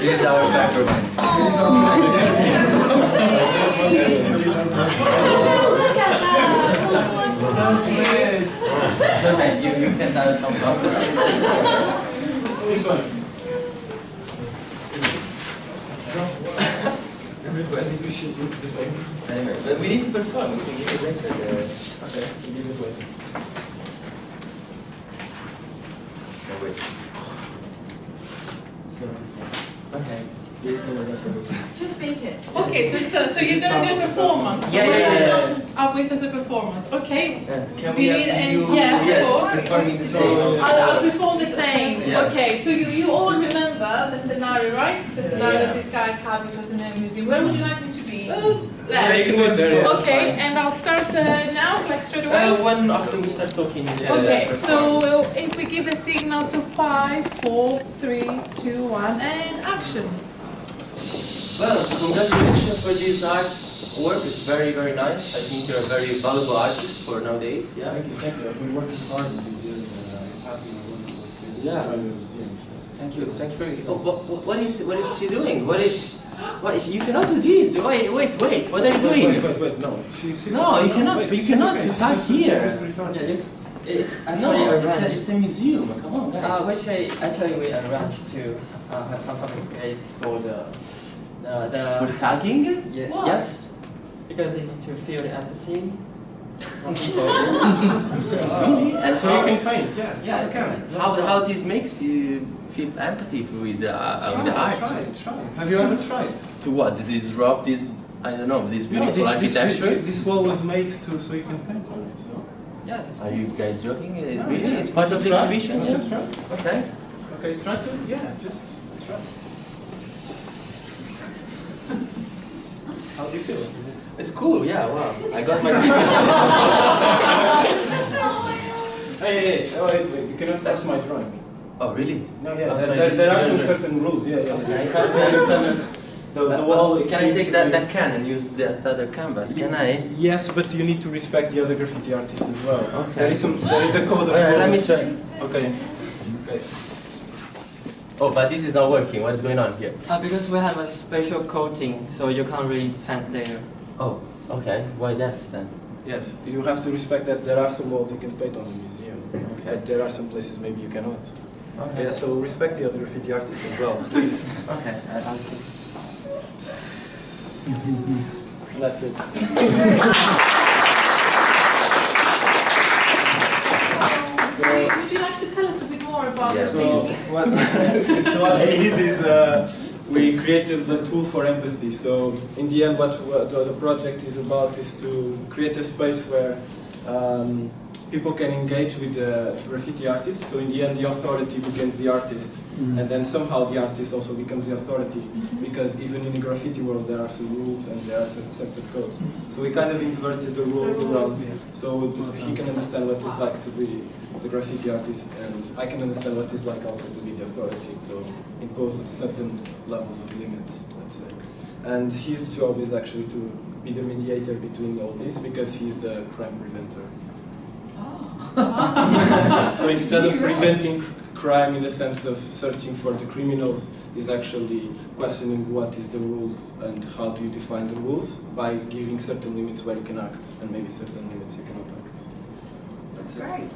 This is our performance. Okay, you can come after us. This one. Everybody, we should do the same. Anyway, but we need to perform. We can give it later. Okay, we'll give it later. No, wait. Okay. Just speak it. Okay, so you're gonna do a performance. Yeah. Up with as a performance. Okay. Can We we need have and you yeah, of course. performing the same? I'll perform the same. Yes. Okay, so you all remember the scenario, right? The scenario that these guys had, which was in the museum. Where would you like me to be? Yeah, you can do it there. Yeah, Okay, and I'll start now, like straight away. When after we start talking. Okay, so if we give a signal, so 5, 4, 3, 2, 1, and action. Well, congratulations for this art work. It's very, very nice. I think you're a very valuable artist for nowadays. Yeah. Thank you, thank you. I've been working hard in these years and it has been a wonderful experience. Yeah. Trying to museum. Thank you. Thank you. What is she doing? What is you cannot do this. Wait. What are you doing? Wait. No. She's No, you cannot. wait, You she's cannot okay. attack here. It's No, actually it's a museum. Come on, guys. which actually we arranged to have some common space for the For tagging? yeah, Why? yes, because it's to feel the empathy from people. Really? And So you can paint, yeah. Yeah, you can. how this makes you feel empathy with the art? Try. Have you ever tried? To what? To disrupt this? I don't know. This beautiful architecture. This wall was made so you can paint on it. So. Yeah. Are you guys joking? Yeah, Really? yeah. It's part of the Try. exhibition? Want Yeah. to try? Okay. Okay, try to. Yeah, just try. How do you feel? It's cool. Yeah. Wow. I got my. Hey, wait, you cannot pass my drawing. Oh really? No, yeah, Oh, so there are some it's- certain rules, yeah. Okay. You have to understand that the wall is... Can I take that can and use that other canvas? Can I? Yes, but you need to respect the other graffiti artists as well. Okay. There is a code of Let me rules. try. Okay. Oh, but this is not working. What is going on here? Because we have a special coating, so you can't really paint there. Oh, okay. Why that then? Yes, you have to respect that there are some walls you can paint on in the museum. Okay. But there are some places maybe you cannot. Okay. Yeah, so respect the other graffiti artists as well, please. Okay. That's it. Would you like to tell us a bit more about Yeah. the So painting? what I did is we created the tool for empathy. So in the end, what the project is about is to create a space where people can engage with the graffiti artist. So in the end, the authority becomes the artist, and then somehow the artist also becomes the authority, because even in the graffiti world there are some rules and there are certain codes. So we kind of inverted the rules around, so he can understand what it's like to be the graffiti artist, and I can understand what it's like also to be the authority. So impose certain levels of limits, let's say. And his job is actually to be the mediator between all this, because he's the crime preventer. So instead of preventing crime in the sense of searching for the criminals, is actually questioning what is the rules and how do you define the rules by giving certain limits where you can act and maybe certain limits you cannot act. That's it. Great.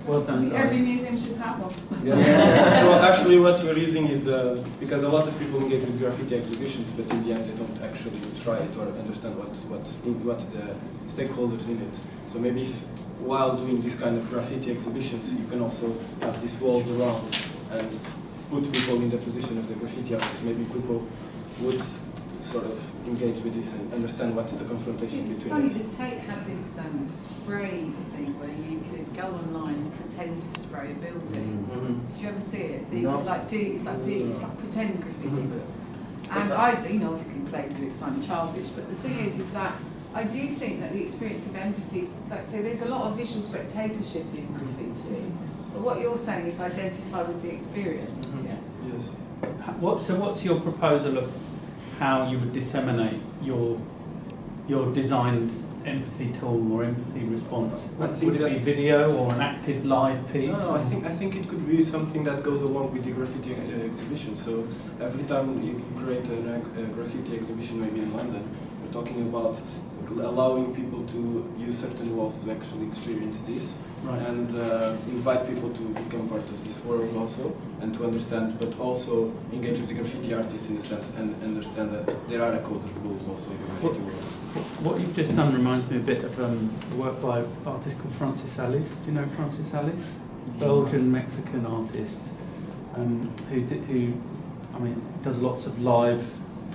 Well done, Every guys. museum should have one. Yeah. So actually what we're using is because a lot of people engage with graffiti exhibitions, but in the end they don't actually try it or understand what's the stakeholders in it. So maybe while doing this kind of graffiti exhibitions, you can also have these walls around and put people in the position of the graffiti artists. Maybe people would sort of engage with this and understand what's the confrontation It's between funny, it. the Tate had this spray thing where you could go online and pretend to spray a building. Did you ever see it? So you could like it's like pretend graffiti. And I, obviously played with it because I'm childish, but the thing is that I do think that the experience of empathy is, like, so there's a lot of visual spectatorship in graffiti, but what you're saying is identify with the experience. Yeah. Yes. So what's your proposal of how you would disseminate your designed empathy tool or empathy response? I think Would it be video or an acted live piece? No, I think it could be something that goes along with the graffiti exhibition. So every time you create a graffiti exhibition, maybe in London, we're talking about allowing people to use certain walls to actually experience this, Right. and invite people to become part of this world also, and to understand, but also engage with the graffiti artists in a sense, and understand that there are a code of rules also in the graffiti world. What you've just done reminds me a bit of the work by an artist called Francis Alice. Do you know Francis Alice? Belgian-Mexican artist who does lots of live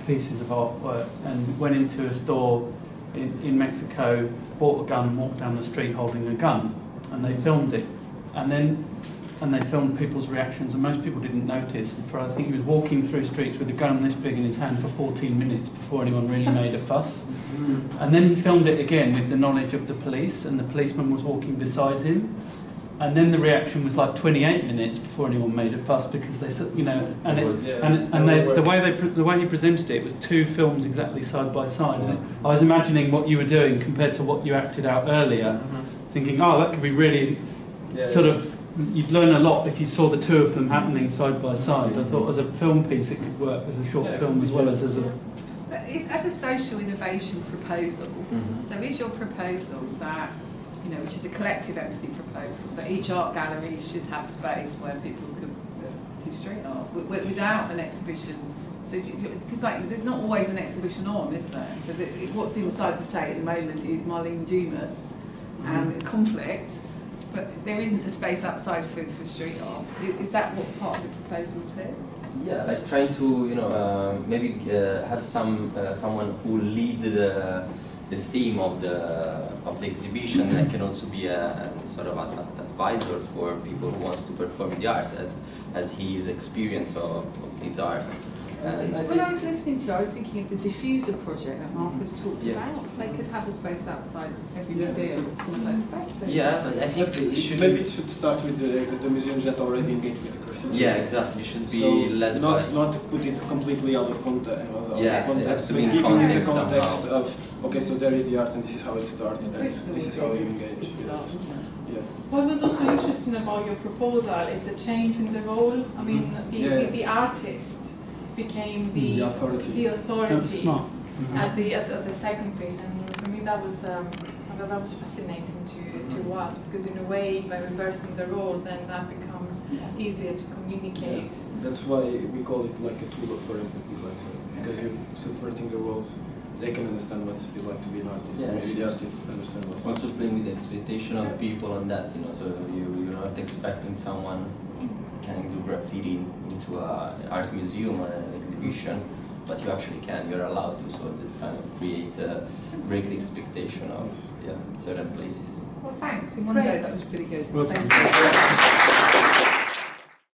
pieces of artwork, and went into a store in Mexico, bought a gun, walked down the street holding a gun, and they filmed it, and they filmed people's reactions, and most people didn't notice. I think he was walking through streets with a gun this big in his hand for 14 minutes before anyone really made a fuss. And then he filmed it again with the knowledge of the police, and the policeman was walking beside him. And then the reaction was like 28 minutes before anyone made a fuss, because they, the way he presented it was two films exactly side by side. And I was imagining what you were doing compared to what you acted out earlier, thinking, oh, that could be really you'd learn a lot if you saw the two of them happening side by side. I thought as a film piece it could work as a short film as well as a... It's as a social innovation proposal. So is your proposal that, which is a collective empathy proposal, that each art gallery should have a space where people could do street art without an exhibition? So, because there's not always an exhibition on, is there? So what's inside the Tate at the moment is Marlene Dumas and conflict, but there isn't a space outside for street art. Is that what part of the proposal too? Yeah, like trying to maybe have someone who lead the theme of the exhibition, that can also be a sort of an advisor for people who wants to perform the art as his experience of this art. When I was listening to you, I was thinking of the diffuser project that Marcus talked about. They could have a space outside every museum. It's one of those spaces. Yeah, but I think it should... Maybe it should start with the museums that already engage with the graffiti. Yeah, exactly. It should be led by... Not to put it completely out of context, it has to be in giving it the context context somehow. of, okay, so there is the art and this is how it starts, and this is how you engage. What was also interesting about your proposal is the change in the role. I mean, the artist became the authority That's smart. at the second phase, and for me that was fascinating to watch, because in a way, by reversing the role, then that becomes easier to communicate. That's why we call it like a tool for empathy, because you're subverting the roles. They can understand what it's like to be an artist. Yeah, maybe the artists understand what's also playing with the expectation of people on that, so you're not expecting someone can do graffiti into an art museum or an exhibition, but you actually can, you're allowed to, so this kind of break the expectation of certain places. Well, thanks. In one day, that was pretty good. Well, Thank you.